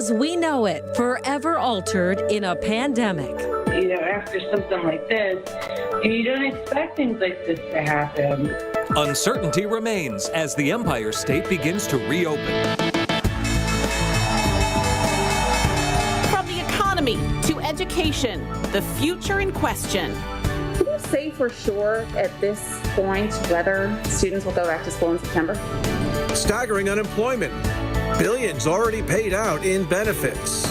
as we know it, forever altered in a pandemic. After something like this, you don't expect things like this to happen. Uncertainty remains as the Empire State begins to reopen. From the economy to education, the future in question. Can you say for sure at this point whether students will go back to school in September? Staggering unemployment. Billions already paid out in benefits.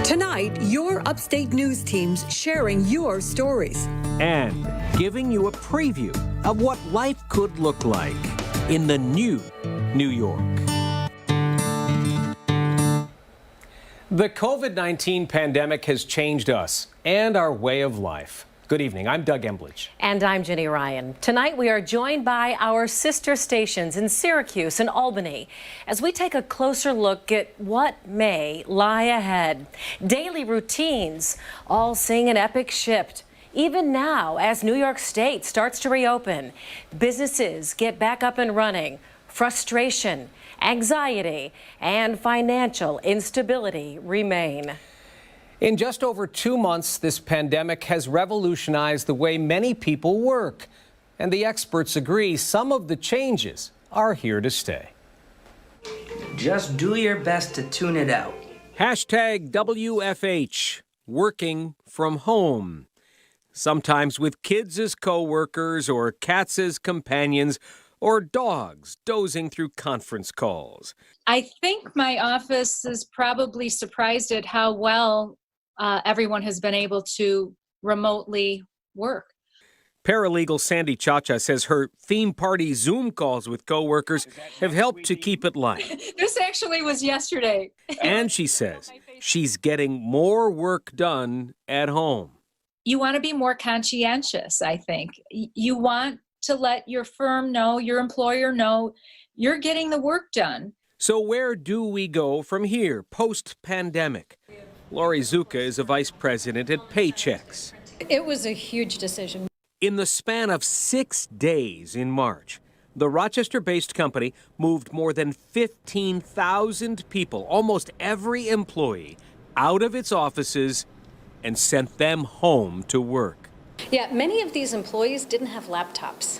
Tonight, your Upstate News teams sharing your stories. And giving you a preview of what life could look like in the new New York. The COVID-19 pandemic has changed us and our way of life. Good evening. I'm Doug Emblich. And I'm Jenny Ryan. Tonight we are joined by our sister stations in Syracuse and Albany as we take a closer look at what may lie ahead. Daily routines all seeing an epic shift. Even now, as New York State starts to reopen, businesses get back up and running. Frustration, anxiety, and financial instability remain. In just over 2 months, this pandemic has revolutionized the way many people work. And the experts agree some of the changes are here to stay. Just do your best to tune it out. Hashtag WFH, working from home. Sometimes with kids as co-workers or cats as companions or dogs dozing through conference calls. I think my office is probably surprised at how well everyone has been able to remotely work. Paralegal Sandy Chacha says her theme party Zoom calls with coworkers have helped to keep it light. This actually was yesterday. And she says she's getting more work done at home. You want to be more conscientious, I think. You want to let your firm know, your employer know, you're getting the work done. So where do we go from here, post-pandemic? Lori Zuka is a vice president at Paychex. It was a huge decision. In the span of 6 days in March, the Rochester-based company moved more than 15,000 people, almost every employee, out of its offices and sent them home to work. Yeah, many of these employees didn't have laptops.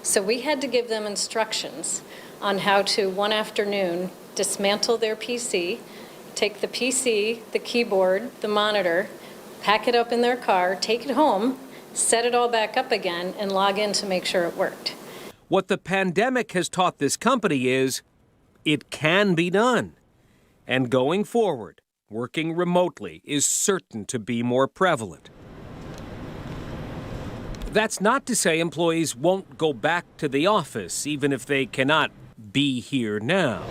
So we had to give them instructions on how to, one afternoon, dismantle their PC, take the PC, the keyboard, the monitor, pack it up in their car, take it home, set it all back up again, and log in to make sure it worked. What the pandemic has taught this company is it can be done. And going forward, working remotely is certain to be more prevalent. That's not to say employees won't go back to the office, even if they cannot be here now.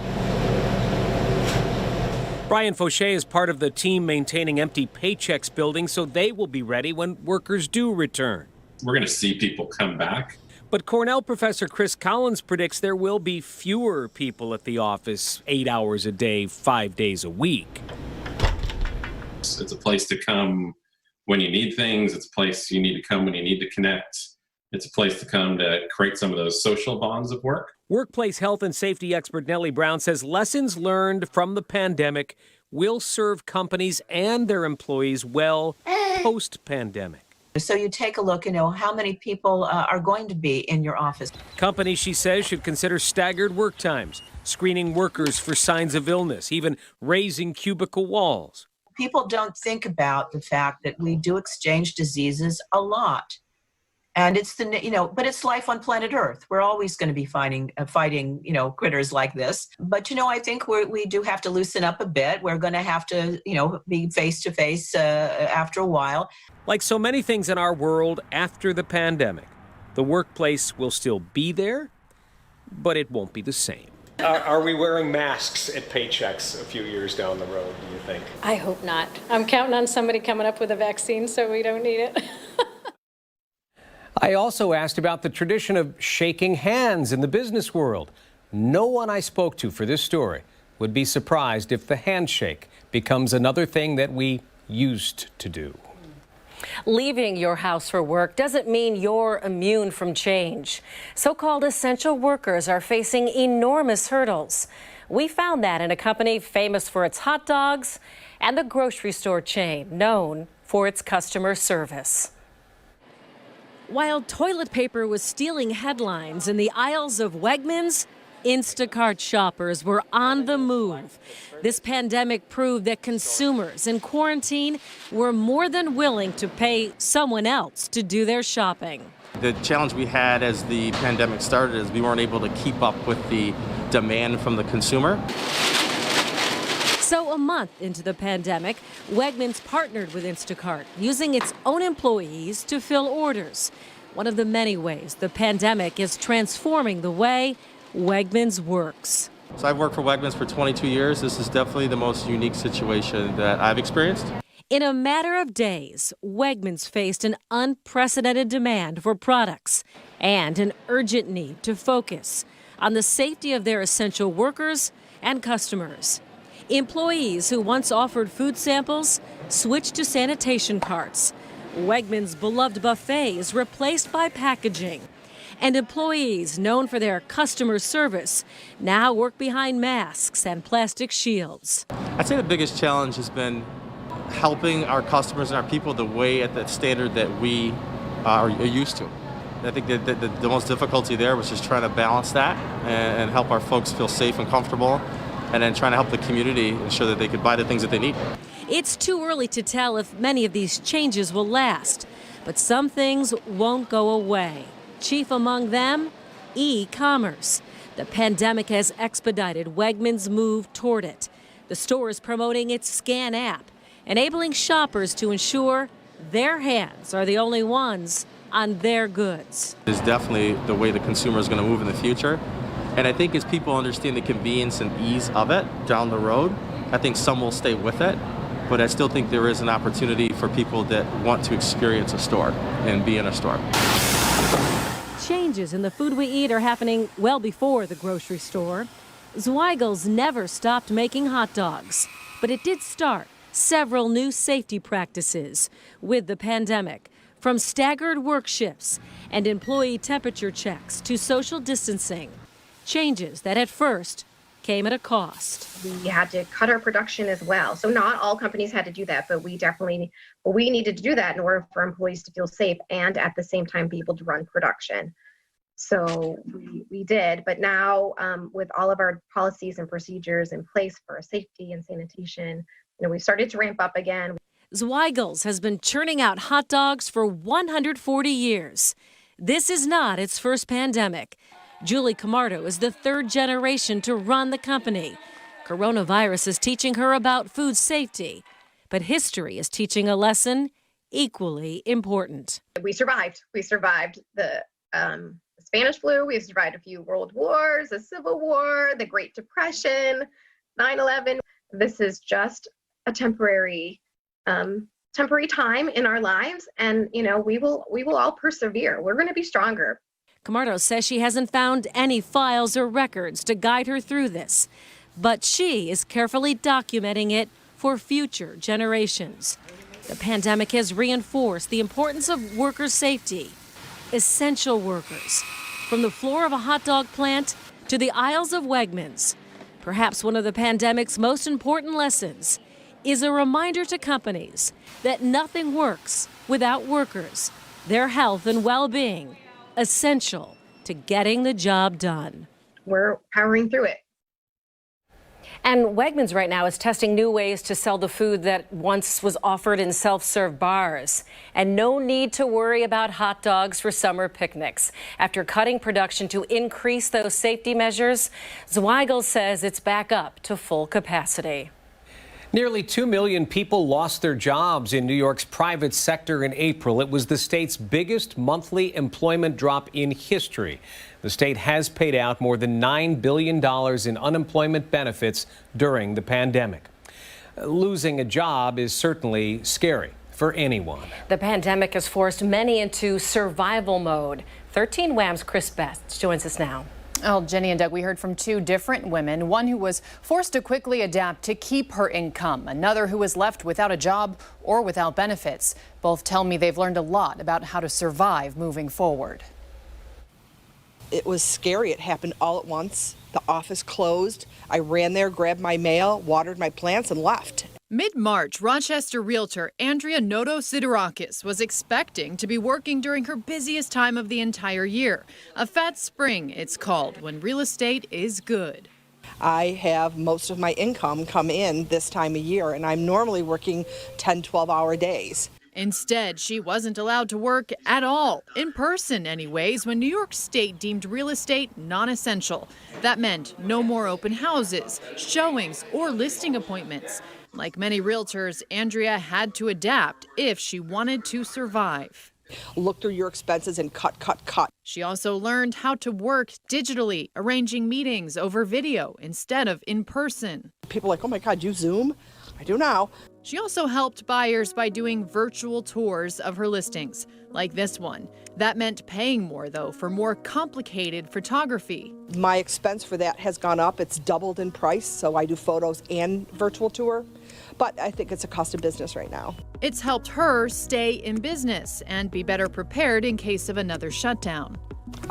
Brian Fauché is part of the team maintaining empty Paychex buildings, so they will be ready when workers do return. We're going to see people come back. But Cornell professor Chris Collins predicts there will be fewer people at the office 8 hours a day, 5 days a week. It's a place to come when you need things. It's a place you need to come when you need to connect. It's a place to come to create some of those social bonds of work. Workplace health and safety expert Nellie Brown says lessons learned from the pandemic will serve companies and their employees well post-pandemic. So you take a look, how many people are going to be in your office. Companies, she says, should consider staggered work times, screening workers for signs of illness, even raising cubicle walls. People don't think about the fact that we do exchange diseases a lot. And it's but it's life on planet Earth. We're always going to be fighting, critters like this. But, I think we do have to loosen up a bit. We're going to have to, be face to face after a while. Like so many things in our world after the pandemic, the workplace will still be there, but it won't be the same. Are we wearing masks at Paychex a few years down the road, do you think? I hope not. I'm counting on somebody coming up with a vaccine so we don't need it. I also asked about the tradition of shaking hands in the business world. No one I spoke to for this story would be surprised if the handshake becomes another thing that we used to do. Leaving your house for work doesn't mean you're immune from change. So-called essential workers are facing enormous hurdles. We found that in a company famous for its hot dogs and the grocery store chain known for its customer service. While toilet paper was stealing headlines in the aisles of Wegmans, Instacart shoppers were on the move. This pandemic proved that consumers in quarantine were more than willing to pay someone else to do their shopping. The challenge we had as the pandemic started is we weren't able to keep up with the demand from the consumer. So a month into the pandemic, Wegmans partnered with Instacart, using its own employees to fill orders. One of the many ways the pandemic is transforming the way Wegmans works. So I've worked for Wegmans for 22 years. This is definitely the most unique situation that I've experienced. In a matter of days, Wegmans faced an unprecedented demand for products and an urgent need to focus on the safety of their essential workers and customers. Employees who once offered food samples switched to sanitation carts. Wegmans' beloved buffets replaced by packaging. And employees known for their customer service now work behind masks and plastic shields. I'd say the biggest challenge has been helping our customers and our people the way at the standard that we are used to. I think that the most difficulty there was just trying to balance that and help our folks feel safe and comfortable, and then trying to help the community ensure that they could buy the things that they need. It's too early to tell if many of these changes will last, but some things won't go away. Chief among them, e-commerce. The pandemic has expedited Wegmans' move toward it. The store is promoting its Scan app, enabling shoppers to ensure their hands are the only ones on their goods. It's definitely the way the consumer is going to move in the future. And I think as people understand the convenience and ease of it down the road, I think some will stay with it. But I still think there is an opportunity for people that want to experience a store and be in a store. Changes in the food we eat are happening well before the grocery store. Zweigel's never stopped making hot dogs, but it did start several new safety practices with the pandemic, from staggered work shifts and employee temperature checks to social distancing. Changes that at first came at a cost. We had to cut our production as well. So not all companies had to do that, but we needed to do that in order for employees to feel safe and at the same time be able to run production. So we did, but now with all of our policies and procedures in place for safety and sanitation, we've started to ramp up again. Zweigel's has been churning out hot dogs for 140 years. This is not its first pandemic. Julie Camardo is the third generation to run the company. Coronavirus is teaching her about food safety, but history is teaching a lesson equally important. We survived. We survived the Spanish flu. We survived a few world wars, the Civil War, the Great Depression, 9/11. This is just a temporary time in our lives, and we will all persevere. We're going to be stronger. Camardo says she hasn't found any files or records to guide her through this, but she is carefully documenting it for future generations. The pandemic has reinforced the importance of worker safety. Essential workers, from the floor of a hot dog plant to the aisles of Wegmans. Perhaps one of the pandemic's most important lessons is a reminder to companies that nothing works without workers, their health and well-being essential to getting the job done. We're powering through it. And Wegmans right now is testing new ways to sell the food that once was offered in self-serve bars. And no need to worry about hot dogs for summer picnics. After cutting production to increase those safety measures, Zweigel says it's back up to full capacity. Nearly 2 million people lost their jobs in New York's private sector in April. It was the state's biggest monthly employment drop in history. The state has paid out more than $9 billion in unemployment benefits during the pandemic. Losing a job is certainly scary for anyone. The pandemic has forced many into survival mode. 13 Wham's Chris Best joins us now. Well, Jenny and Doug, we heard from two different women, one who was forced to quickly adapt to keep her income, another who was left without a job or without benefits. Both tell me they've learned a lot about how to survive moving forward. It was scary. It happened all at once. The office closed. I ran there, grabbed my mail, watered my plants, and left. Mid-March, Rochester realtor Andrea Noto Siderakis was expecting to be working during her busiest time of the entire year. A fat spring, it's called, when real estate is good. I have most of my income come in this time of year, and I'm normally working 10, 12-hour days. Instead, she wasn't allowed to work at all, in person anyways, when New York State deemed real estate non-essential. That meant no more open houses, showings, or listing appointments. Like many realtors, Andrea had to adapt if she wanted to survive. Look through your expenses and cut, cut, cut. She also learned how to work digitally, arranging meetings over video instead of in person. People are like, oh my God, you Zoom? I do now. She also helped buyers by doing virtual tours of her listings, like this one. That meant paying more, though, for more complicated photography. My expense for that has gone up. It's doubled in price, so I do photos and virtual tour. But I think it's a cost of business right now. It's helped her stay in business and be better prepared in case of another shutdown.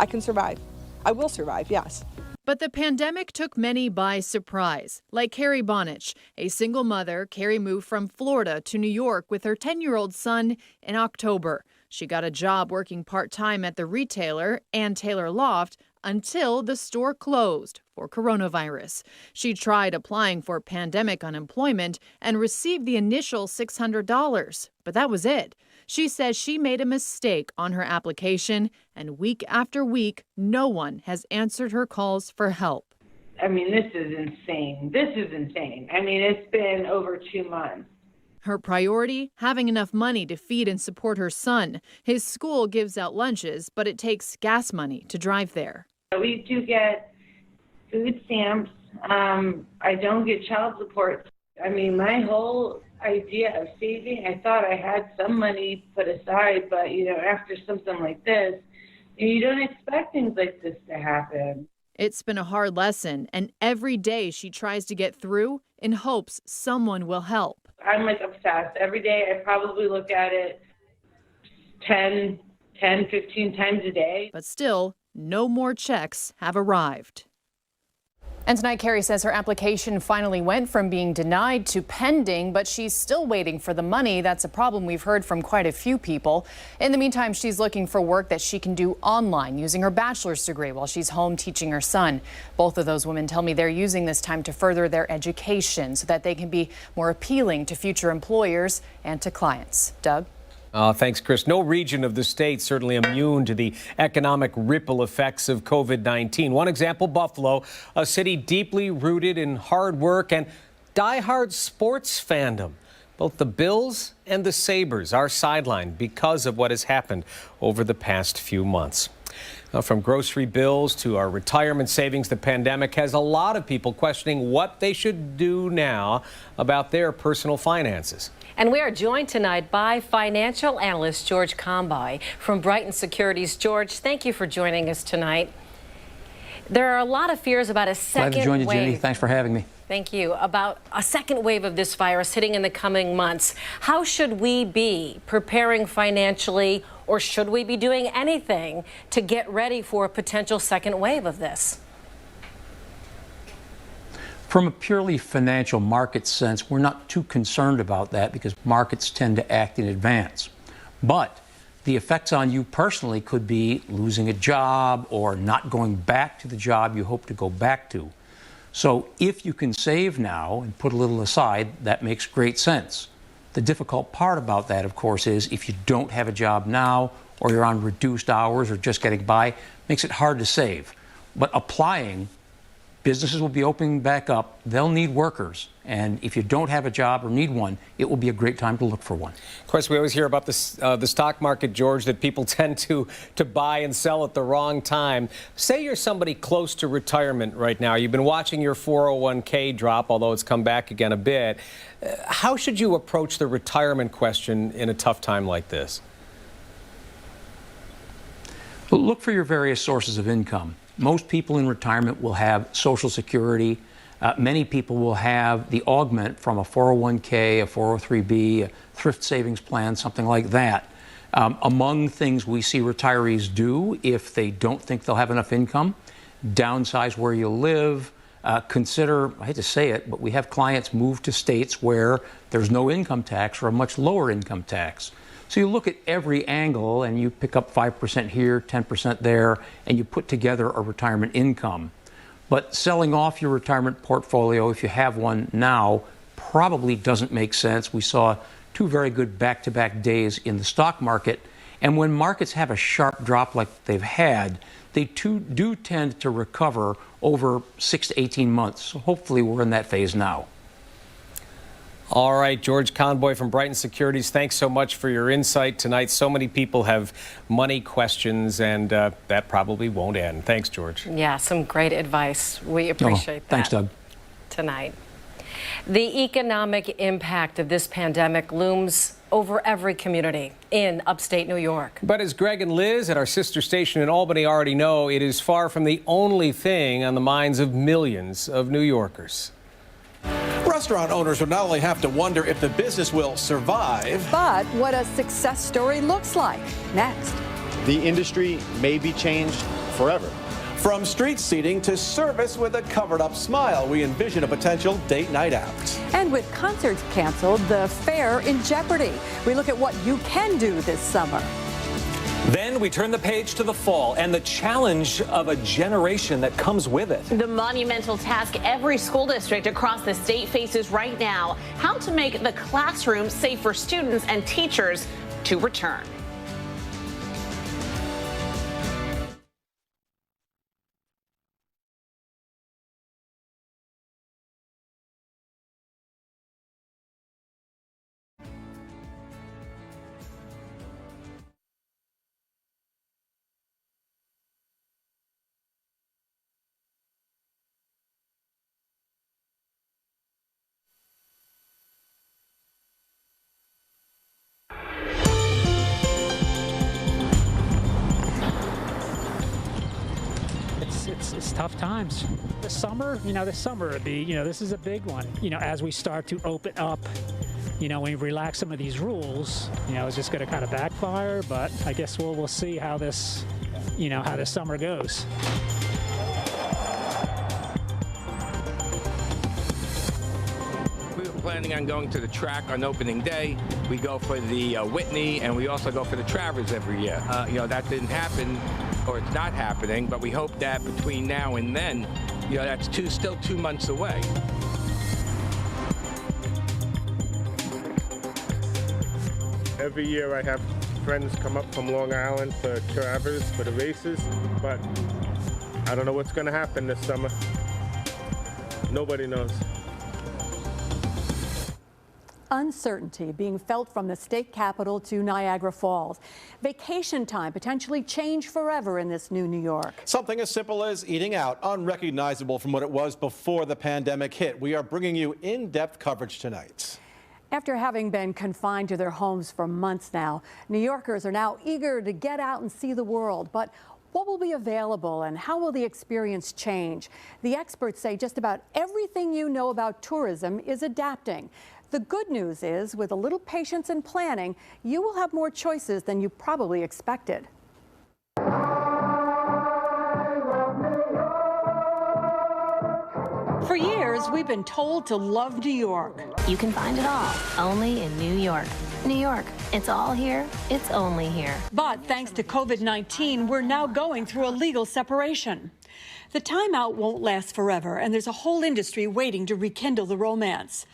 I can survive. I will survive, yes. But the pandemic took many by surprise, like Carrie Bonich, a single mother. Carrie moved from Florida to New York with her 10-year-old son in October. She got a job working part-time at the retailer Ann Taylor Loft until the store closed for coronavirus. She tried applying for pandemic unemployment and received the initial $600, but that was it. She says she made a mistake on her application, and week after week, no one has answered her calls for help. I mean, this is insane. This is insane. I mean, it's been over 2 months. Her priority, having enough money to feed and support her son. His school gives out lunches, but it takes gas money to drive there. We do get food stamps. I don't get child support. I mean, my whole idea of saving, I thought I had some money put aside, but, after something like this, you don't expect things like this to happen. It's been a hard lesson, and every day she tries to get through in hopes someone will help. I'm obsessed. Every day I probably look at it 10, 15 times a day. But still, no more checks have arrived. And tonight, Carrie says her application finally went from being denied to pending, but she's still waiting for the money. That's a problem we've heard from quite a few people. In the meantime, she's looking for work that she can do online using her bachelor's degree while she's home teaching her son. Both of those women tell me they're using this time to further their education so that they can be more appealing to future employers and to clients. Doug? Thanks, Chris. No region of the state certainly immune to the economic ripple effects of COVID-19. One example, Buffalo, a city deeply rooted in hard work and diehard sports fandom. Both the Bills and the Sabres are sidelined because of what has happened over the past few months. From grocery bills to our retirement savings, the pandemic has a lot of people questioning what they should do now about their personal finances. And we are joined tonight by financial analyst George Comby from Brighton Securities. George, thank you for joining us tonight. There are a lot of fears about a second Glad to join you, wave. Jenny. Thanks for having me. Thank you. About a second wave of this virus hitting in the coming months. How should we be preparing financially, or should we be doing anything to get ready for a potential second wave of this? From a purely financial market sense, we're not too concerned about that because markets tend to act in advance. But the effects on you personally could be losing a job or not going back to the job you hope to go back to. So if you can save now and put a little aside, that makes great sense. The difficult part about that, of course, is if you don't have a job now or you're on reduced hours or just getting by, makes it hard to save. But applying, businesses will be opening back up. They'll need workers. And if you don't have a job or need one, it will be a great time to look for one. Of course, we always hear about the stock market, George, that people tend to buy and sell at the wrong time. Say you're somebody close to retirement right now. You've been watching your 401k drop, although it's come back again a bit. How should you approach the retirement question in a tough time like this? Well, look for your various sources of income. Most people in retirement will have Social Security. Many people will have the augment from a 401k, a 403b, a thrift savings plan, something like that. Among things we see retirees do if they don't think they'll have enough income, downsize where you live, consider, I hate to say it, but we have clients move to states where there's no income tax or a much lower income tax. So you look at every angle and you pick up 5% here, 10% there, and you put together a retirement income. But selling off your retirement portfolio, if you have one now, probably doesn't make sense. We saw 2 very good back-to-back days in the stock market. And when markets have a sharp drop like they've had, they do tend to recover over 6 to 18 months. So hopefully we're in that phase now. All right, George Conboy from Brighton Securities, thanks so much for your insight tonight. So many people have money questions, and that probably won't end. Thanks, George. Yeah, some great advice. We appreciate that. Thanks, Doug. Tonight. The economic impact of this pandemic looms over every community in upstate New York. But as Greg and Liz at our sister station in Albany already know, it is far from the only thing on the minds of millions of New Yorkers. Restaurant owners will not only have to wonder if the business will survive, but what a success story looks like. Next. The industry may be changed forever. From street seating to service with a covered-up smile, we envision a potential date night out. And with concerts canceled, the fair in jeopardy. We look at what you can do this summer. Then we turn the page to the fall and the challenge of a generation that comes with it. The monumental task every school district across the state faces right now: how to make the classroom safe for students and teachers to return. It's tough times. This summer, this is a big one. As we start to open up, when we relax some of these rules, it's just going to kind of backfire. But I guess we'll see how this, how this summer goes. We were planning on going to the track on opening day. We go for the Whitney, and we also go for the Travers every year. That didn't happen, or it's not happening, but we hope that between now and then, that's still 2 months away. Every year I have friends come up from Long Island for Travers, for the races, but I don't know what's going to happen this summer. Nobody knows. Uncertainty being felt from the state capitol to Niagara Falls. Vacation time potentially changed forever in this new New York. Something as simple as eating out, unrecognizable from what it was before the pandemic hit. We are bringing you in-depth coverage tonight. After having been confined to their homes for months now, New Yorkers are now eager to get out and see the world. But what will be available and how will the experience change? The experts say just about everything you know about tourism is adapting. The good news is, with a little patience and planning, you will have more choices than you probably expected. For years, we've been told to love New York. You can find it all, only in New York. New York, it's all here, it's only here. But thanks to COVID-19, we're now going through a legal separation. The timeout won't last forever, and there's a whole industry waiting to rekindle the romance.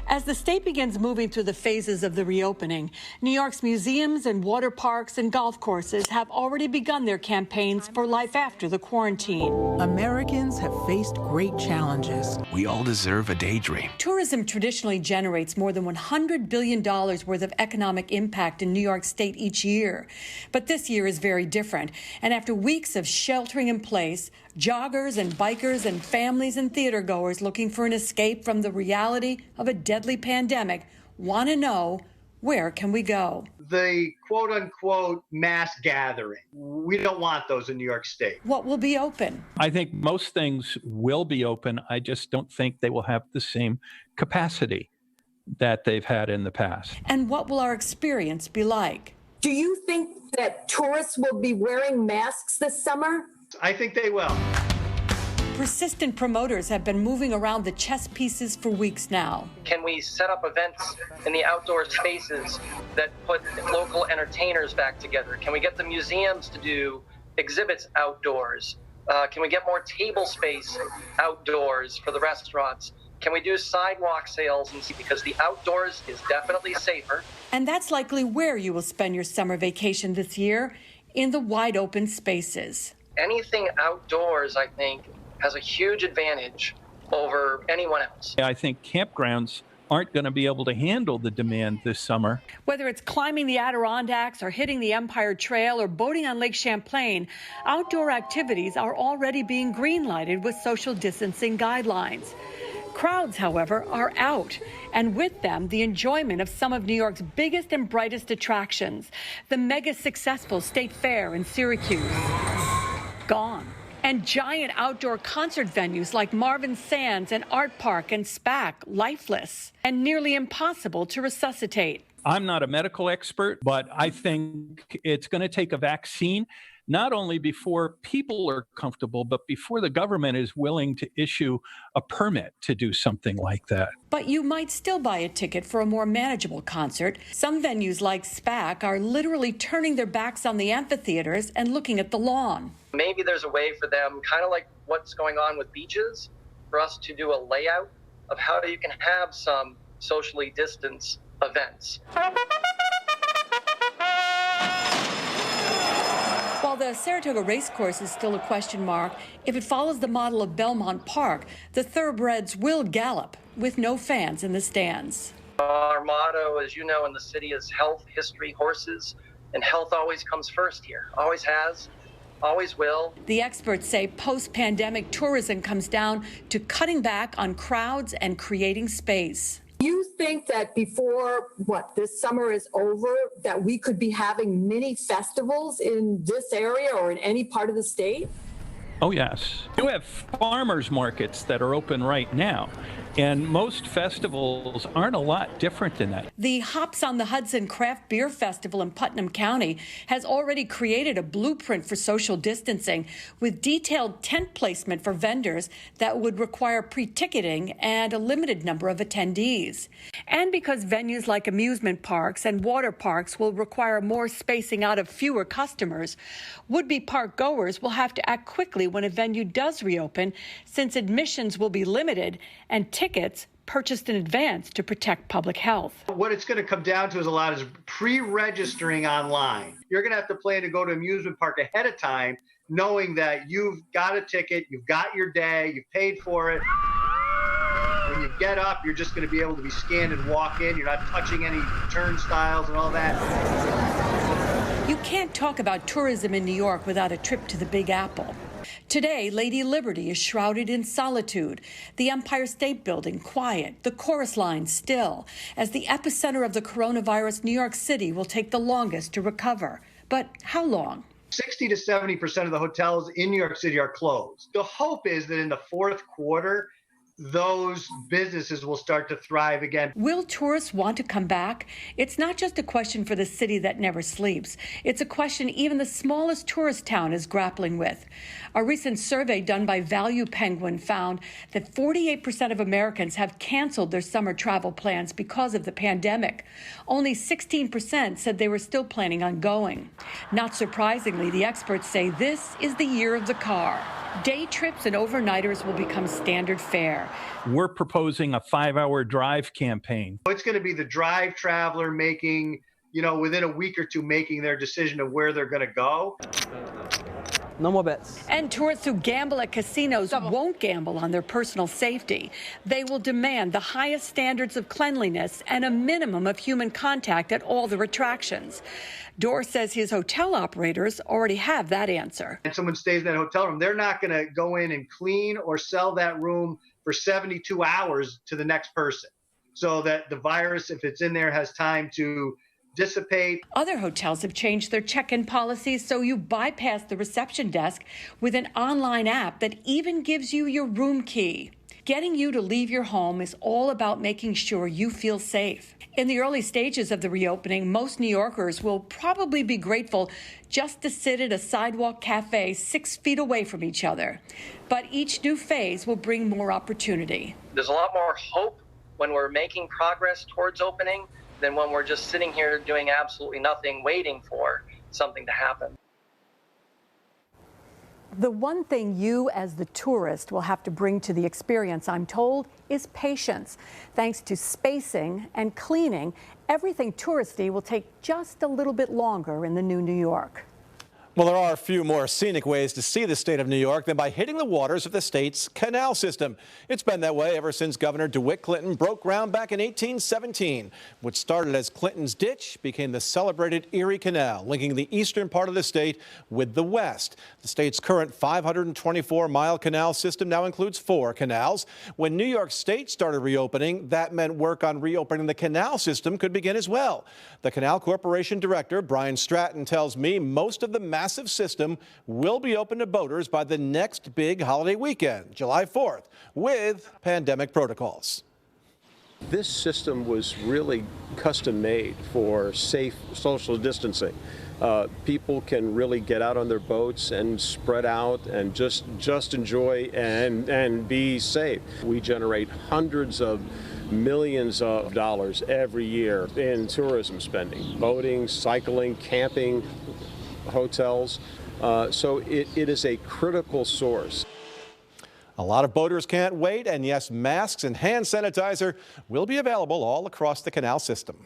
As the state begins moving through the phases of the reopening, New York's museums and water parks and golf courses have already begun their campaigns for life after the quarantine. Americans have faced great challenges. We all deserve a daydream. Tourism traditionally generates more than $100 billion worth of economic impact in New York State each year. But this year is very different. And after weeks of sheltering in place, joggers and bikers and families and theater goers looking for an escape from the reality of a deadly pandemic want to know, where can we go? The quote-unquote mass gathering. We don't want those in New York State. What will be open? I think most things will be open. I just don't think they will have the same capacity that they've had in the past. And what will our experience be like? Do you think that tourists will be wearing masks this summer? I think they will. Persistent promoters have been moving around the chess pieces for weeks now. Can we set up events in the outdoor spaces that put local entertainers back together? Can we get the museums to do exhibits outdoors? Can we get more table space outdoors for the restaurants? Can we do sidewalk sales? Because the outdoors is definitely safer. And that's likely where you will spend your summer vacation this year, in the wide open spaces. Anything outdoors, I think, has a huge advantage over anyone else. I think campgrounds aren't going to be able to handle the demand this summer. Whether it's climbing the Adirondacks or hitting the Empire Trail or boating on Lake Champlain, outdoor activities are already being green-lighted with social distancing guidelines. Crowds, however, are out, and with them, the enjoyment of some of New York's biggest and brightest attractions, the mega successful State Fair in Syracuse. Gone. And giant outdoor concert venues like Marvin Sands and Art Park and SPAC, lifeless and nearly impossible to resuscitate. I'm not a medical expert, but I think it's going to take a vaccine, not only before people are comfortable, but before the government is willing to issue a permit to do something like that. But you might still buy a ticket for a more manageable concert. Some venues like SPAC are literally turning their backs on the amphitheaters and looking at the lawn. Maybe there's a way for them, kind of like what's going on with beaches, for us to do a layout of how you can have some socially distanced events. While the Saratoga Racecourse is still a question mark, if it follows the model of Belmont Park, the thoroughbreds will gallop with no fans in the stands. Our motto, as you know, in the city is health, history, horses, and health always comes first here. Always has, always will. The experts say post-pandemic tourism comes down to cutting back on crowds and creating space. You think that before, this summer is over, that we could be having mini festivals in this area or in any part of the state? Oh, yes. You have farmers markets that are open right now, and most festivals aren't a lot different than that. The Hops on the Hudson Craft Beer Festival in Putnam County has already created a blueprint for social distancing with detailed tent placement for vendors that would require pre-ticketing and a limited number of attendees. And because venues like amusement parks and water parks will require more spacing out of fewer customers, would-be park goers will have to act quickly when a venue does reopen, since admissions will be limited and tickets purchased in advance to protect public health. What it's going to come down to is a lot is pre-registering online. You're going to have to plan to go to an amusement park ahead of time, knowing that you've got a ticket, you've got your day, you've paid for it. When you get up, you're just going to be able to be scanned and walk in. You're not touching any turnstiles and all that. You can't talk about tourism in New York without a trip to the Big Apple. Today, Lady Liberty is shrouded in solitude, the Empire State Building quiet, the chorus line still. As the epicenter of the coronavirus, New York City will take the longest to recover. But how long? 60 to 70% of the hotels in New York City are closed. The hope is that in the fourth quarter, those businesses will start to thrive again. Will tourists want to come back? It's not just a question for the city that never sleeps. It's a question even the smallest tourist town is grappling with. A recent survey done by Value Penguin found that 48% of Americans have canceled their summer travel plans because of the pandemic. Only 16% said they were still planning on going. Not surprisingly, the experts say this is the year of the car. Day trips and overnighters will become standard fare. We're proposing a 5-hour drive campaign. It's going to be the drive traveler making, within a week or two, making their decision of where they're going to go. No more bets. And tourists who gamble at casinos won't gamble on their personal safety. They will demand the highest standards of cleanliness and a minimum of human contact at all their attractions. Dorr says his hotel operators already have that answer. And someone stays in that hotel room, they're not going to go in and clean or sell that room for 72 hours to the next person, so that the virus, if it's in there, has time to dissipate. Other hotels have changed their check-in policies so you bypass the reception desk with an online app that even gives you your room key. Getting you to leave your home is all about making sure you feel safe. In the early stages of the reopening, most New Yorkers will probably be grateful just to sit at a sidewalk cafe 6 feet away from each other. But each new phase will bring more opportunity. There's a lot more hope when we're making progress towards opening than when we're just sitting here doing absolutely nothing, waiting for something to happen. The one thing you as the tourist will have to bring to the experience, I'm told, is patience. Thanks to spacing and cleaning, everything touristy will take just a little bit longer in the new New York. Well, there are a few more scenic ways to see the state of New York than by hitting the waters of the state's canal system. It's been that way ever since Governor DeWitt Clinton broke ground back in 1817. What started as Clinton's Ditch became the celebrated Erie Canal, linking the eastern part of the state with the west. The state's current 524-mile canal system now includes 4 canals. When New York State started reopening, that meant work on reopening the canal system could begin as well. The Canal Corporation director, Brian Stratton, tells me most of the massive system will be open to boaters by the next big holiday weekend, July 4th, with pandemic protocols. This system was really custom made for safe social distancing. People can really get out on their boats and spread out and just enjoy and be safe. We generate hundreds of millions of dollars every year in tourism spending, boating, cycling, camping, hotels. So it is a critical source. A lot of boaters can't wait, and yes, masks and hand sanitizer will be available all across the canal system.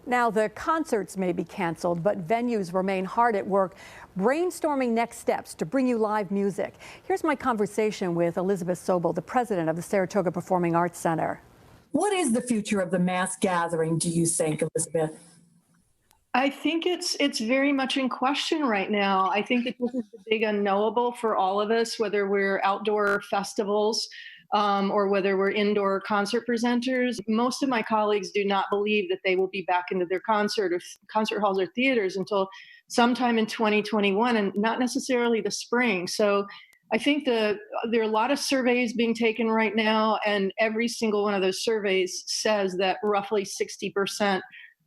Now, the concerts may be canceled, but venues remain hard at work brainstorming next steps to bring you live music. Here's my conversation with Elizabeth Sobel, the president of the Saratoga Performing Arts Center. What is the future of the mass gathering, do you think, Elizabeth? I think it's very much in question right now. I think that this is the big unknowable for all of us, whether we're outdoor festivals or whether we're indoor concert presenters. Most of my colleagues do not believe that they will be back into their concert halls or theaters until sometime in 2021, and not necessarily the spring. So I think there are a lot of surveys being taken right now, and every single one of those surveys says that roughly 60%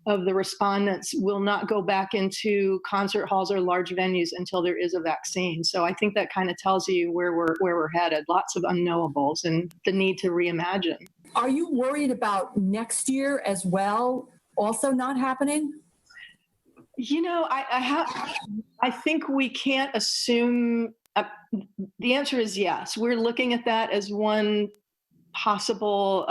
of the respondents will not go back into concert halls or large venues until there is a vaccine. So I think that kind of tells you where we're headed. Lots of unknowables and the need to reimagine. Are you worried about next year as well, also not happening? You know, I think we can't assume. The answer is yes. We're looking at that as one possible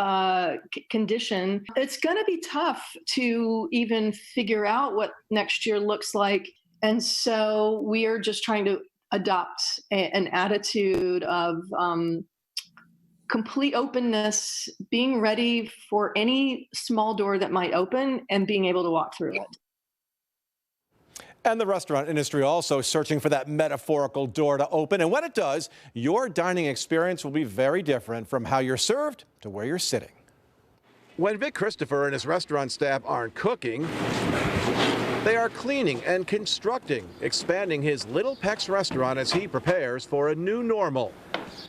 condition. It's going to be tough to even figure out what next year looks like. And so we are just trying to adopt an attitude of complete openness, being ready for any small door that might open and being able to walk through it. And the restaurant industry also searching for that metaphorical door to open. And when it does, your dining experience will be very different from how you're served to where you're sitting. When Vic Christopher and his restaurant staff aren't cooking, they are cleaning and constructing, expanding his Little Peck's restaurant as he prepares for a new normal.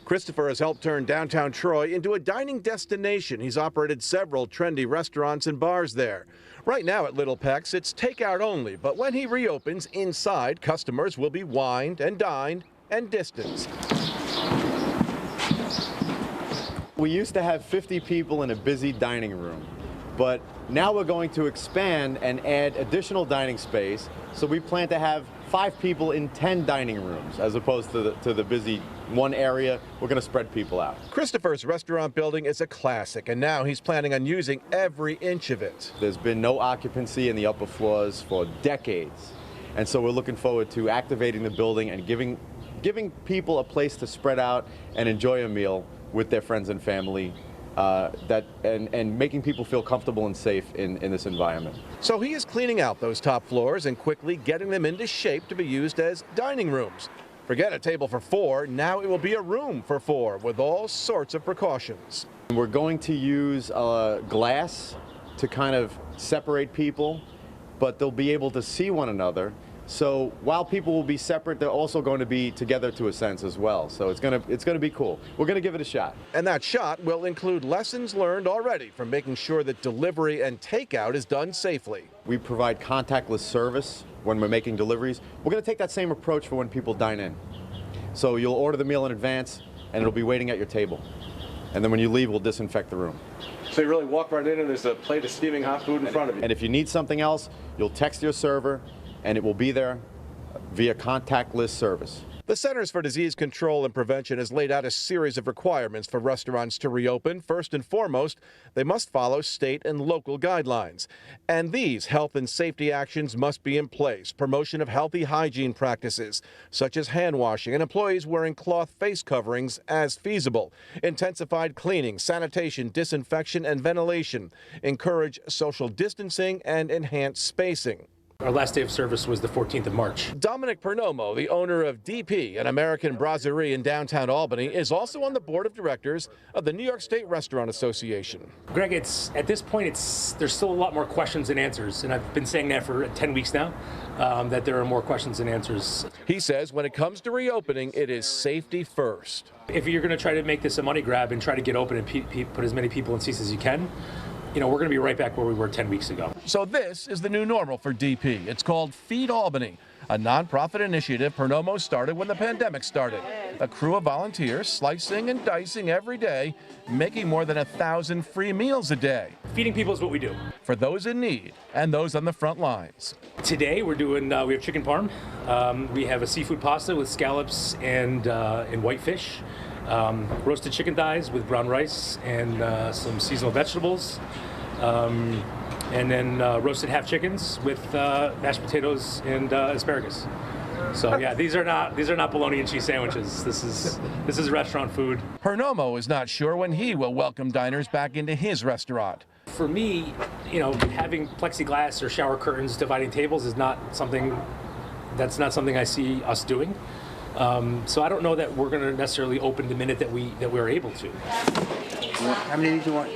Christopher has helped turn downtown Troy into a dining destination. He's operated several trendy restaurants and bars there. Right now at Little Peck's, it's takeout only, but when he reopens inside, customers will be wined and dined and distanced. We used to have 50 people in a busy dining room, but now we're going to expand and add additional dining space. So we plan to have 5 people in 10 dining rooms as opposed to the busy one area. We're going to spread people out. Christopher's restaurant building is a classic, and now he's planning on using every inch of it. There's been no occupancy in the upper floors for decades. And so we're looking forward to activating the building and giving people a place to spread out and enjoy a meal with their friends and family. And making people feel comfortable and safe in this environment. So he is cleaning out those top floors and quickly getting them into shape to be used as dining rooms. Forget a table for 4, now it will be a room for 4 with all sorts of precautions. We're going to use glass to kind of separate people, but they'll be able to see one another. So while people will be separate, they're also going to be together to a sense as well. So it's gonna be cool. We're gonna give it a shot. And that shot will include lessons learned already from making sure that delivery and takeout is done safely. We provide contactless service when we're making deliveries. We're gonna take that same approach for when people dine in. So you'll order the meal in advance and it'll be waiting at your table. And then when you leave, we'll disinfect the room. So you really walk right in and there's a plate of steaming hot food in front of you. And if you need something else, you'll text your server and it will be there via contactless service. The Centers for Disease Control and Prevention has laid out a series of requirements for restaurants to reopen. First and foremost, they must follow state and local guidelines. And these health and safety actions must be in place. Promotion of healthy hygiene practices, such as hand washing and employees wearing cloth face coverings as feasible. Intensified cleaning, sanitation, disinfection, and ventilation. Encourage social distancing and enhance spacing. Our last day of service was the 14th of March. Dominic Pernomo, the owner of DP, an American brasserie in downtown Albany, is also on the board of directors of the New York State Restaurant Association. Greg, at this point, there's still a lot more questions than answers, and I've been saying that for 10 weeks now, that there are more questions than answers. He says when it comes to reopening, it is safety first. If you're going to try to make this a money grab and try to get open and put as many people in seats as you can, we're going to be right back where we were 10 weeks ago. So this is the new normal for DP. It's called Feed Albany, a nonprofit initiative Pernomo started when the pandemic started. A crew of volunteers slicing and dicing every day, making more than 1,000 free meals a day. Feeding people is what we do. For those in need and those on the front lines. Today we have chicken parm. We have a seafood pasta with scallops and whitefish. Roasted chicken thighs with brown rice and some seasonal vegetables. And then roasted half chickens with mashed potatoes and asparagus. So yeah, these are not bologna and cheese sandwiches. This is restaurant food. Pernomo is not sure when he will welcome diners back into his restaurant. For me, having plexiglass or shower curtains dividing tables is not something I see us doing. So I don't know that we're going to necessarily open the minute that we're able to. How many do you want?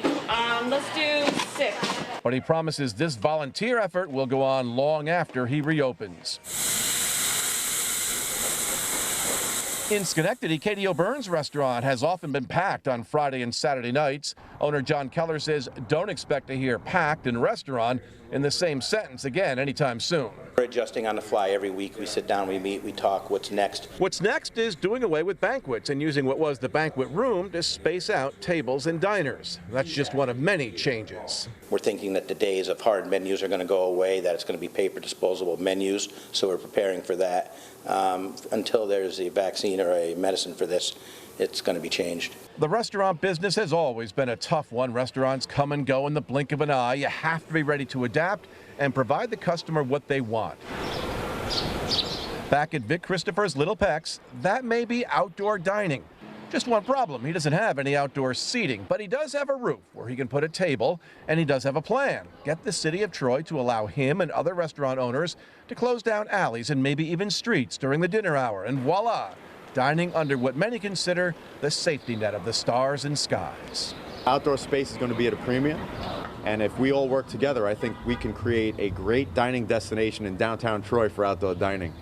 Let's do 6. But he promises this volunteer effort will go on long after he reopens. In Schenectady, Katie O'Byrne's restaurant has often been packed on Friday and Saturday nights. Owner John Keller says don't expect to hear packed and restaurant in the same sentence again anytime soon. We're adjusting on the fly every week. We sit down, we meet, we talk. What's next? What's next is doing away with banquets and using what was the banquet room to space out tables and diners. That's just one of many changes. We're thinking that the days of hard menus are going to go away, that it's going to be paper disposable menus, so we're preparing for that. Until there's a vaccine or a medicine for this, it's going to be changed. The restaurant business has always been a tough one. Restaurants come and go in the blink of an eye. You have to be ready to adapt and provide the customer what they want. Back at Vic Christopher's Little Peck's, that may be outdoor dining. Just one problem, he doesn't have any outdoor seating, but he does have a roof where he can put a table, and he does have a plan. Get the city of Troy to allow him and other restaurant owners to close down alleys and maybe even streets during the dinner hour, and voila, dining under what many consider the safety net of the stars and skies. Outdoor space is going to be at a premium, and if we all work together, I think we can create a great dining destination in downtown Troy for outdoor dining.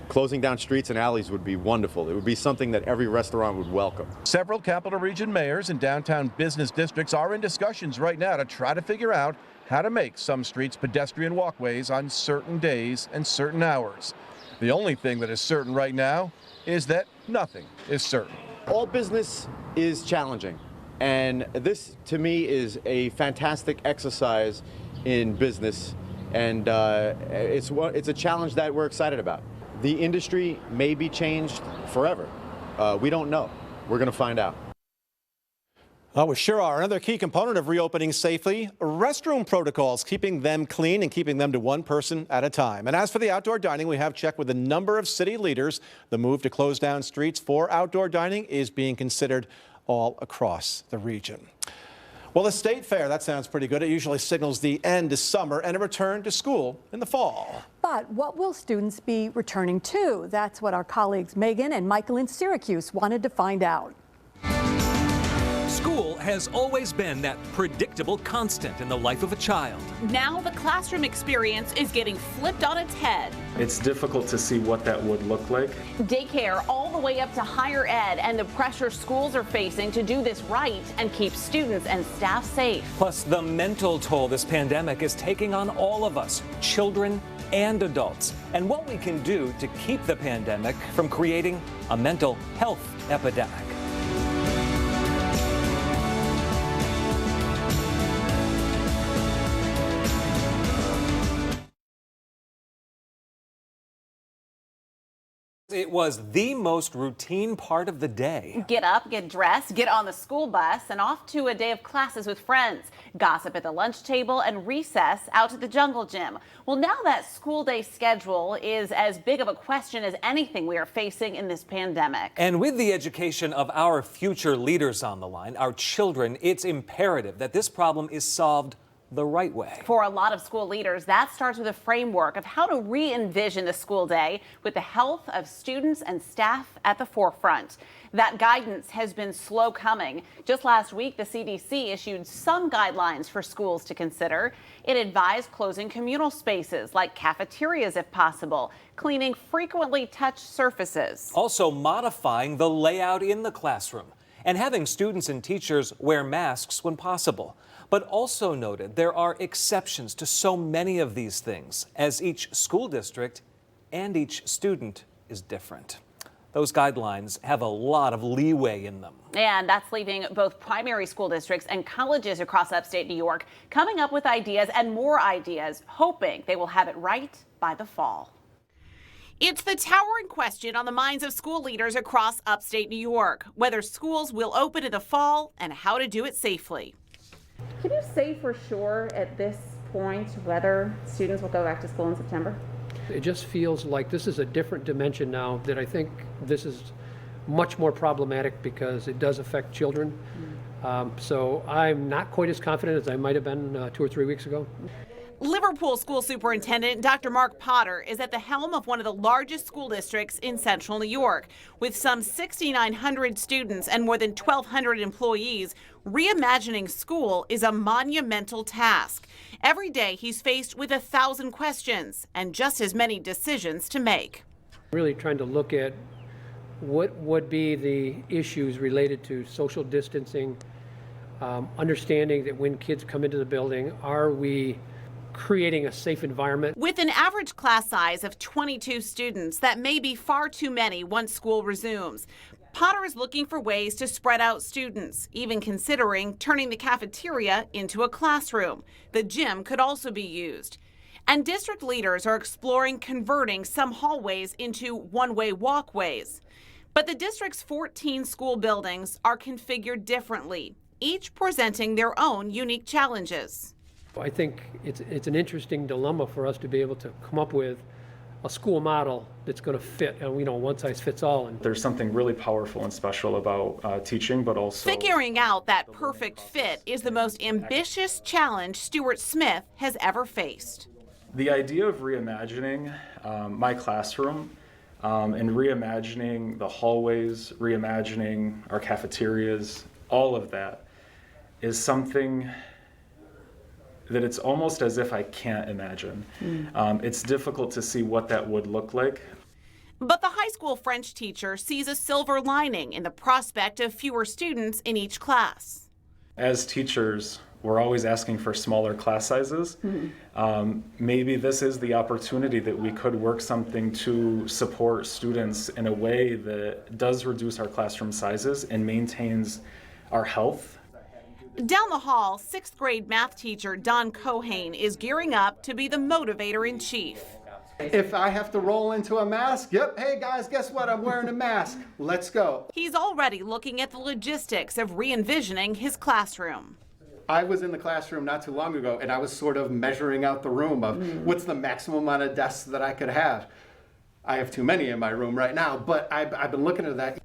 Closing down streets and alleys would be wonderful. It would be something that every restaurant would welcome. Several Capital Region mayors and downtown business districts are in discussions right now to try to figure out how to make some streets pedestrian walkways on certain days and certain hours. The only thing that is certain right now is that nothing is certain. All business is challenging, and this to me is a fantastic exercise in business, and it's a challenge that we're excited about. The industry may be changed forever. We don't know. We're going to find out. Oh, we sure are. Another key component of reopening safely, restroom protocols, keeping them clean and keeping them to one person at a time. And as for the outdoor dining, we have checked with a number of city leaders. The move to close down streets for outdoor dining is being considered all across the region. Well, the state fair, that sounds pretty good. It usually signals the end of summer and a return to school in the fall. But what will students be returning to? That's what our colleagues Megan and Michael in Syracuse wanted to find out. School has always been that predictable constant in the life of a child. Now the classroom experience is getting flipped on its head. It's difficult to see what that would look like. Daycare all the way up to higher ed and the pressure schools are facing to do this right and keep students and staff safe. Plus, the mental toll this pandemic is taking on all of us, children and adults, and what we can do to keep the pandemic from creating a mental health epidemic. It was the most routine part of the day. Get up, get dressed, get on the school bus, and off to a day of classes with friends. Gossip at the lunch table and recess out at the jungle gym. Well, now that school day schedule is as big of a question as anything we are facing in this pandemic. And with the education of our future leaders on the line, our children, it's imperative that this problem is solved the right way. For a lot of school leaders, that starts with a framework of how to re-envision the school day with the health of students and staff at the forefront. That guidance has been slow coming. Just last week, the CDC issued some guidelines for schools to consider. It advised closing communal spaces like cafeterias if possible, cleaning frequently touched surfaces. Also modifying the layout in the classroom and having students and teachers wear masks when possible. But also noted there are exceptions to so many of these things, as each school district and each student is different. Those guidelines have a lot of leeway in them. And that's leaving both primary school districts and colleges across upstate New York coming up with ideas and more ideas, hoping they will have it right by the fall. It's the towering question on the minds of school leaders across upstate New York, whether schools will open in the fall and how to do it safely. Can you say for sure at this point whether students will go back to school in September? It just feels like this is a different dimension now that I think this is much more problematic because it does affect children. So I'm not quite as confident as I might have been 2 or 3 weeks ago. Liverpool School Superintendent Dr. Mark Potter is at the helm of one of the largest school districts in central New York. With some 6,900 students and more than 1,200 employees, reimagining school is a monumental task. Every day he's faced with 1,000 questions and just as many decisions to make. Really trying to look at what would be the issues related to social distancing, understanding that when kids come into the building, are we creating a safe environment? With an average class size of 22 students, that may be far too many once school resumes. Potter is looking for ways to spread out students, even considering turning the cafeteria into a classroom. The gym could also be used. And district leaders are exploring converting some hallways into one-way walkways. But the district's 14 school buildings are configured differently, each presenting their own unique challenges. I think it's an interesting dilemma for us to be able to come up with a school model that's going to fit, and one size fits all. And there's something really powerful and special about teaching, but also figuring out that perfect fit is the most ambitious challenge Stuart Smith has ever faced. The idea of reimagining my classroom and reimagining the hallways, reimagining our cafeterias, all of that is something that it's almost as if I can't imagine. It's difficult to see what that would look like. But the high school French teacher sees a silver lining in the prospect of fewer students in each class. As teachers, we're always asking for smaller class sizes. Maybe this is the opportunity that we could work something to support students in a way that does reduce our classroom sizes and maintains our health. Down the hall, 6th grade math teacher Don Cohane is gearing up to be the motivator in chief. If I have to roll into a mask, yep, hey guys, guess what? I'm wearing a mask. Let's go. He's already looking at the logistics of re-envisioning his classroom. I was in the classroom not too long ago, and I was sort of measuring out the room of what's the maximum amount of desks that I could have. I have too many in my room right now, but I've been looking at that.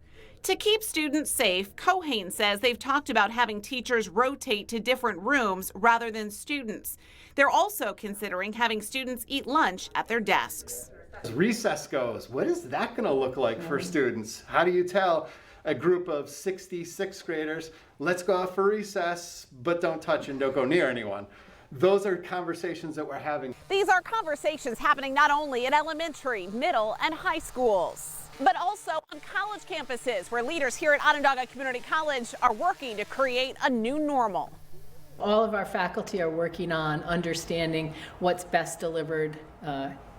To keep students safe, Cohane says they've talked about having teachers rotate to different rooms rather than students. They're also considering having students eat lunch at their desks. As recess goes, what is that going to look like for students? How do you tell a group of 60 sixth graders, let's go out for recess, but don't touch and don't go near anyone. Those are conversations that we're having. These are conversations happening not only in elementary, middle, and high schools, but also on college campuses where leaders here at Onondaga Community College are working to create a new normal. All of our faculty are working on understanding what's best delivered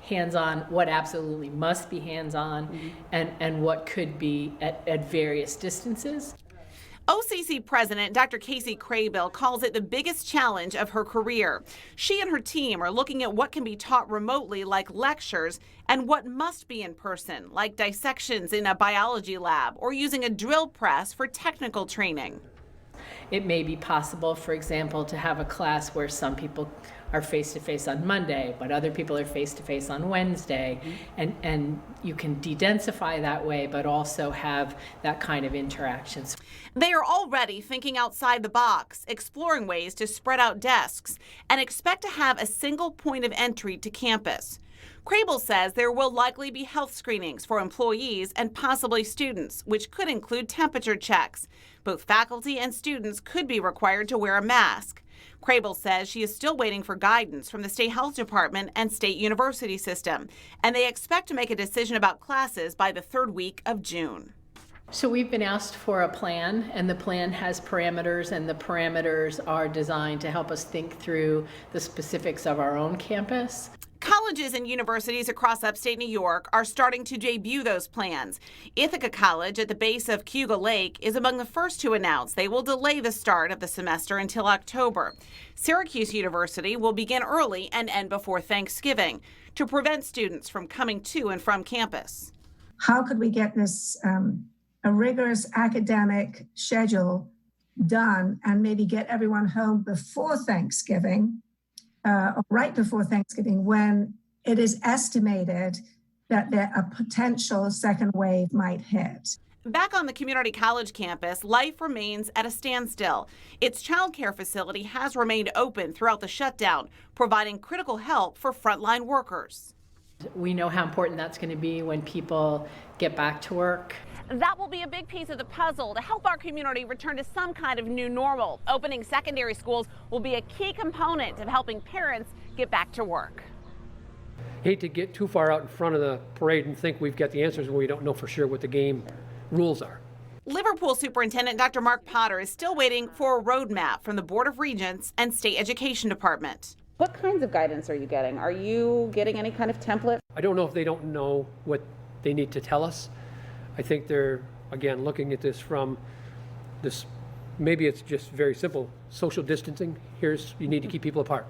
hands-on, what absolutely must be hands-on, and what could be at various distances. OCC President Dr. Casey Craybill calls it the biggest challenge of her career. She and her team are looking at what can be taught remotely, like lectures, and what must be in person, like dissections in a biology lab or using a drill press for technical training. It may be possible, for example, to have a class where some people are face-to-face on Monday, but other people are face-to-face on Wednesday, and you can de-densify that way, but also have that kind of interactions. They are already thinking outside the box, exploring ways to spread out desks, and expect to have a single point of entry to campus. Craybill says there will likely be health screenings for employees and possibly students, which could include temperature checks. Both faculty and students could be required to wear a mask. Craybill says she is still waiting for guidance from the state health department and state university system, and they expect to make a decision about classes by the third week of June. So we've been asked for a plan, and the plan has parameters, and the parameters are designed to help us think through the specifics of our own campus. Colleges and universities across upstate New York are starting to debut those plans. Ithaca College at the base of Cayuga Lake is among the first to announce they will delay the start of the semester until October. Syracuse University will begin early and end before Thanksgiving to prevent students from coming to and from campus. How could we get this a rigorous academic schedule done and maybe get everyone home before Thanksgiving? Or right before Thanksgiving, when it is estimated that a potential second wave might hit. Back on the community college campus, life remains at a standstill. Its child care facility has remained open throughout the shutdown, providing critical help for frontline workers. We know how important that's going to be when people get back to work. That will be a big piece of the puzzle to help our community return to some kind of new normal. Opening secondary schools will be a key component of helping parents get back to work. Hate to get too far out in front of the parade and think we've got the answers when we don't know for sure what the game rules are. Liverpool Superintendent Dr. Mark Potter is still waiting for a roadmap from the Board of Regents and State Education Department. What kinds of guidance are you getting? Are you getting any kind of template? I don't know if they don't know what they need to tell us. I think they're, again, looking at this from this, maybe it's just very simple, social distancing. You need to keep people apart.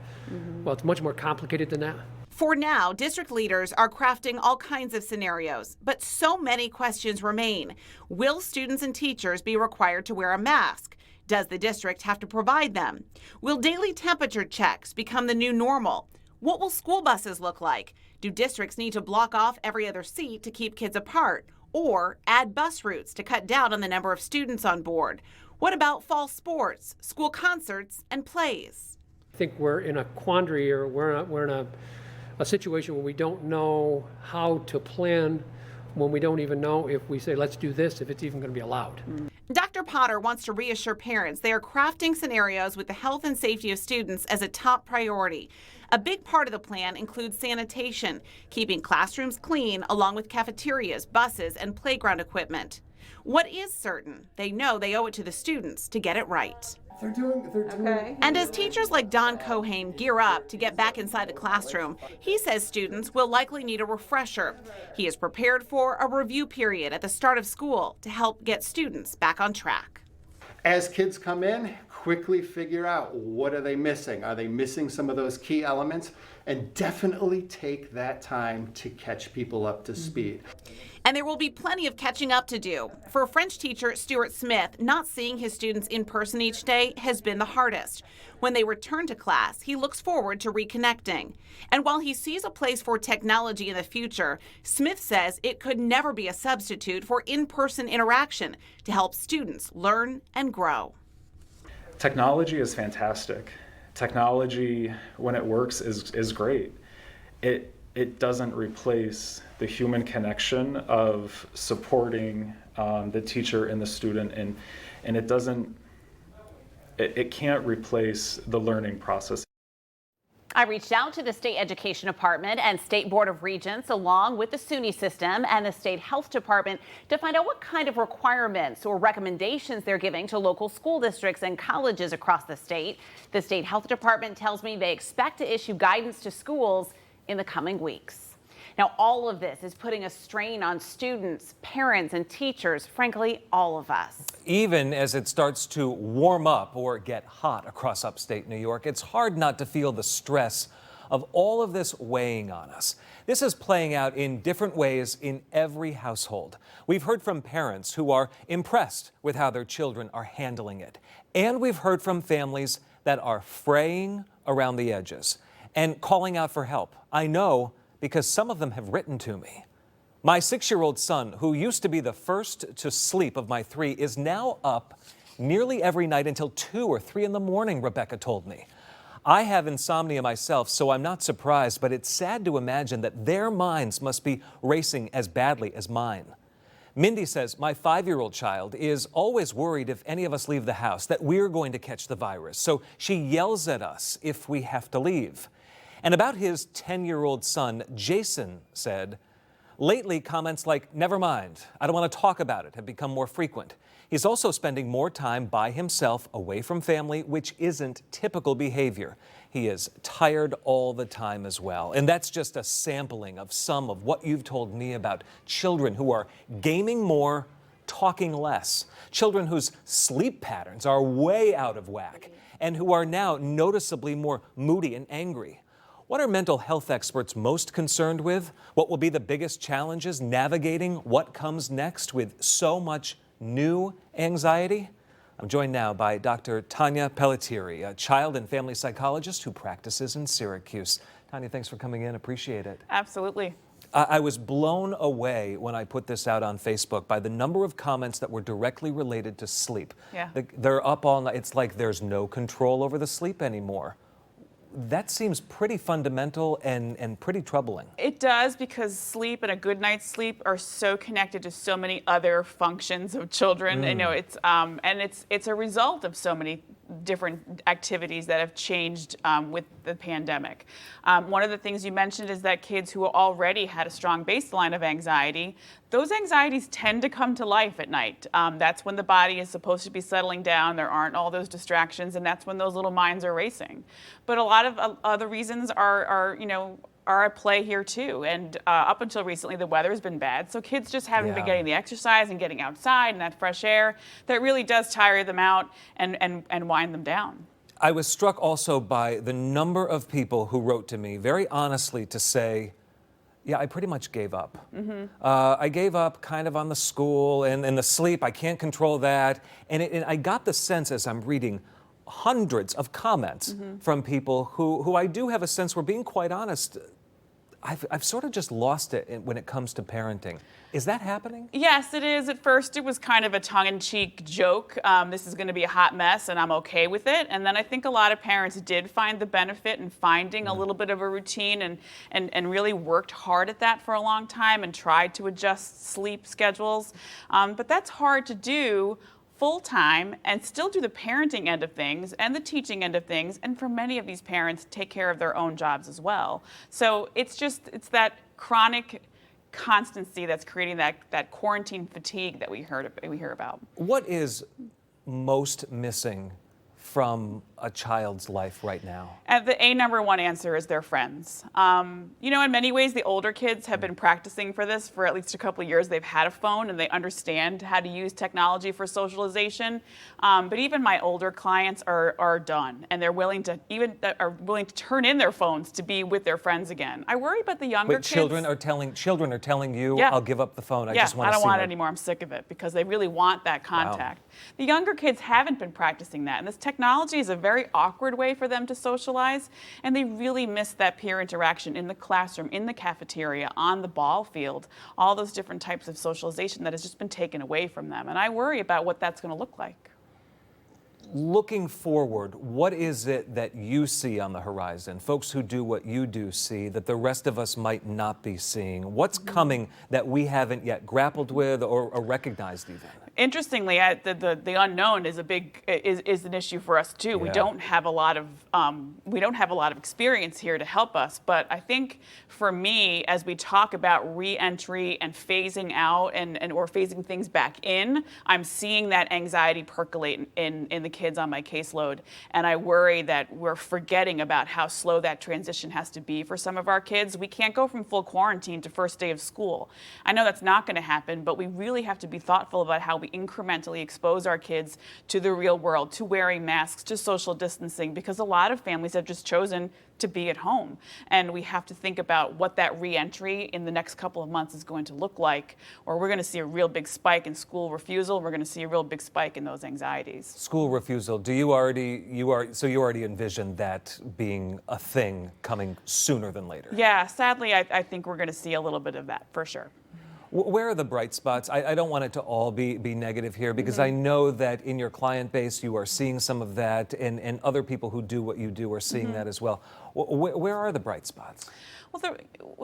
Well, it's much more complicated than that. For now, district leaders are crafting all kinds of scenarios, but so many questions remain. Will students and teachers be required to wear a mask? Does the district have to provide them? Will daily temperature checks become the new normal? What will school buses look like? Do districts need to block off every other seat to keep kids apart? Or add bus routes to cut down on the number of students on board? What about fall sports, school concerts, and plays? I think we're in a quandary, or we're in a situation where we don't know how to plan, when we don't even know if we say let's do this, if it's even going to be allowed. Dr. Potter wants to reassure parents they are crafting scenarios with the health and safety of students as a top priority. A big part of the plan includes sanitation, keeping classrooms clean along with cafeterias, buses, and playground equipment. What is certain, they know they owe it to the students to get it right. They're doing okay. And as teachers like Don Cohane gear up to get back inside the classroom, he says students will likely need a refresher. He is prepared for a review period at the start of school to help get students back on track. As kids come in, quickly figure out what are they missing. Are they missing some of those key elements? And definitely take that time to catch people up to speed. And there will be plenty of catching up to do. For French teacher Stuart Smith, not seeing his students in person each day has been the hardest. When they return to class, he looks forward to reconnecting. And while he sees a place for technology in the future, Smith says it could never be a substitute for in-person interaction to help students learn and grow. Technology is fantastic. Technology, when it works, is great. It doesn't replace the human connection of supporting the teacher and the student, and it can't replace the learning process. I reached out to the State Education Department and State Board of Regents, along with the SUNY system and the State Health Department, to find out what kind of requirements or recommendations they're giving to local school districts and colleges across the state. The State Health Department tells me they expect to issue guidance to schools in the coming weeks. Now, all of this is putting a strain on students, parents, and teachers, frankly, all of us. Even as it starts to warm up or get hot across upstate New York, it's hard not to feel the stress of all of this weighing on us. This is playing out in different ways in every household. We've heard from parents who are impressed with how their children are handling it. And we've heard from families that are fraying around the edges and calling out for help. I know, because some of them have written to me. My 6-year-old son, who used to be the first to sleep of my 3, is now up nearly every night until 2 or 3 in the morning, Rebecca told me. I have insomnia myself, so I'm not surprised, but it's sad to imagine that their minds must be racing as badly as mine. Mindy says my 5-year-old child is always worried if any of us leave the house that we're going to catch the virus, so she yells at us if we have to leave. And about his 10-year-old son, Jason said, lately comments like, never mind, I don't want to talk about it, have become more frequent. He's also spending more time by himself, away from family, which isn't typical behavior. He is tired all the time as well. And that's just a sampling of some of what you've told me about children who are gaming more, talking less, children whose sleep patterns are way out of whack, and who are now noticeably more moody and angry. What are mental health experts most concerned with? What will be the biggest challenges navigating what comes next with so much new anxiety? I'm joined now by Dr. Tanya Pelletieri, a child and family psychologist who practices in Syracuse. Tanya, thanks for coming in. Appreciate it. Absolutely. I was blown away when I put this out on Facebook by the number of comments that were directly related to sleep. Yeah. They're up all night. It's like there's no control over the sleep anymore. That seems pretty fundamental and pretty troubling. It does, because sleep and a good night's sleep are so connected to so many other functions of children. You know, it's a result of so many different activities that have changed with the pandemic. One of the things you mentioned is that kids who already had a strong baseline of anxiety, those anxieties tend to come to life at night. That's when the body is supposed to be settling down. There aren't all those distractions, and that's when those little minds are racing. But a lot of other reasons are at play here too. And up until recently, the weather has been bad, so kids just haven't been getting the exercise and getting outside and that fresh air that really does tire them out and wind them down. I was struck also by the number of people who wrote to me very honestly to say, yeah, I pretty much gave up. I gave up kind of on the school and the sleep. I can't control that. And I got the sense as I'm reading hundreds of comments from people who I do have a sense were being quite honest. I've sort of just lost it when it comes to parenting. Is that happening? Yes, it is. At first, it was kind of a tongue-in-cheek joke. This is going to be a hot mess, and I'm okay with it. And then I think a lot of parents did find the benefit in finding a little bit of a routine and really worked hard at that for a long time and tried to adjust sleep schedules. But that's hard to do full-time and still do the parenting end of things and the teaching end of things, and for many of these parents take care of their own jobs as well. So it's that chronic constancy that's creating that quarantine fatigue that we hear about. What is most missing from a child's life right now? The number one answer is their friends. You know, in many ways, the older kids have been practicing for this for at least a couple of years. They've had a phone and they understand how to use technology for socialization. But even my older clients are done, and they're willing to turn in their phones to be with their friends again. I worry about the younger kids. Children are telling you, Yeah. I'll give up the phone. I Yeah, just want I to don't see want my-" it anymore. I'm sick of it, because they really want that contact. The younger kids haven't been practicing that, and this technology is a very awkward way for them to socialize, and they really miss that peer interaction in the classroom, in the cafeteria, on the ball field, all those different types of socialization that has just been taken away from them. And I worry about what that's going to look like. Looking forward, what is it that you see on the horizon? Folks who do what you do see that the rest of us might not be seeing. What's coming that we haven't yet grappled with or recognized even? Interestingly, the unknown is is an issue for us too. We don't have a lot of experience here to help us. But I think for me, as we talk about re-entry and phasing out or phasing things back in, I'm seeing that anxiety percolate in the kids on my caseload, and I worry that we're forgetting about how slow that transition has to be for some of our kids. We can't go from full quarantine to first day of school. I know that's not going to happen, but we really have to be thoughtful about how we incrementally expose our kids to the real world, to wearing masks, to social distancing, because a lot of families have just chosen to be at home. And we have to think about what that re-entry in the next couple of months is going to look like, or we're going to see a real big spike in school refusal. We're going to see a real big spike in those anxieties. School refusal. Do you already envision that being a thing coming sooner than later? Yeah, sadly, I think we're going to see a little bit of that for sure. Where are the bright spots? I don't want it to all be negative here, because I know that in your client base you are seeing some of that, and other people who do what you do are seeing that as well. Where are the bright spots? Well,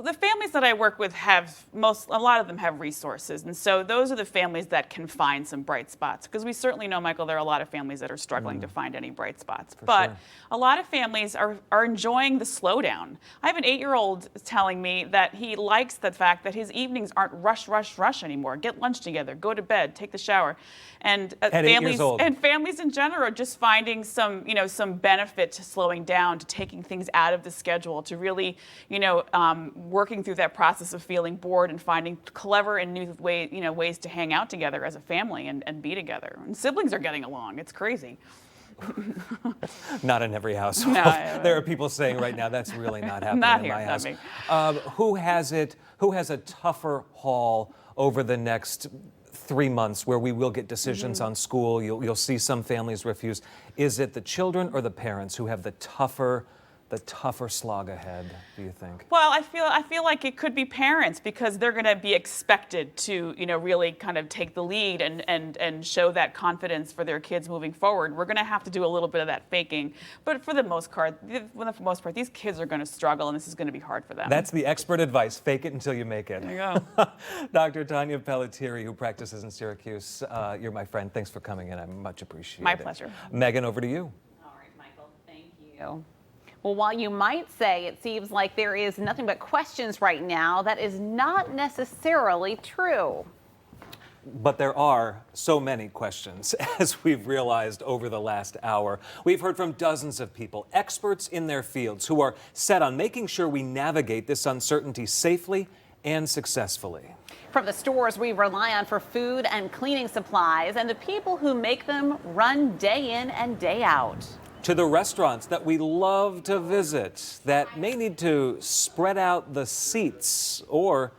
the families that I work with a lot of them have resources. And so those are the families that can find some bright spots. Because we certainly know, Michael, there are a lot of families that are struggling to find any bright spots. But a lot of families are enjoying the slowdown. I have an 8-year-old telling me that he likes the fact that his evenings aren't rush anymore. Get lunch together, go to bed, take the shower. And families in general are just finding some benefit to slowing down, to taking things out of the schedule, to really, working through that process of feeling bored and finding clever and new ways to hang out together as a family and be together. And siblings are getting along. It's crazy. Not in every household. No, there are people saying right now that's really not happening not in here, my not house. me. Who has a tougher haul over the next 3 months where we will get decisions on school? You'll see some families refuse. Is it the children or the parents who have the tougher slog ahead, do you think? Well, I feel like it could be parents, because they're going to be expected to, really kind of take the lead and show that confidence for their kids moving forward. We're going to have to do a little bit of that faking, but for the most part, these kids are going to struggle, and this is going to be hard for them. That's the expert advice. Fake it until you make it. There you go. Dr. Tanya Pelletieri, who practices in Syracuse, you're my friend. Thanks for coming in. I much appreciate it. My pleasure. Megan, over to you. All right, Michael, thank you. Well, while you might say it seems like there is nothing but questions right now, that is not necessarily true. But there are so many questions, as we've realized over the last hour. We've heard from dozens of people, experts in their fields, who are set on making sure we navigate this uncertainty safely and successfully. From the stores we rely on for food and cleaning supplies, and the people who make them run day in and day out. To the restaurants that we love to visit that may need to spread out the seats or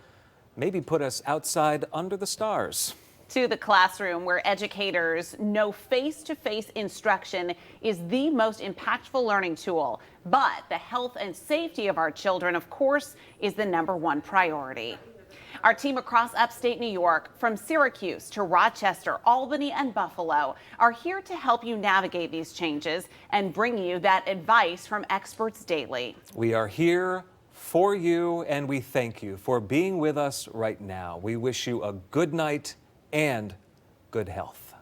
maybe put us outside under the stars. To the classroom, where educators know face-to-face instruction is the most impactful learning tool. But the health and safety of our children, of course, is the #1 priority. Our team across upstate New York, from Syracuse to Rochester, Albany, and Buffalo, are here to help you navigate these changes and bring you that advice from experts daily. We are here for you, and we thank you for being with us right now. We wish you a good night and good health.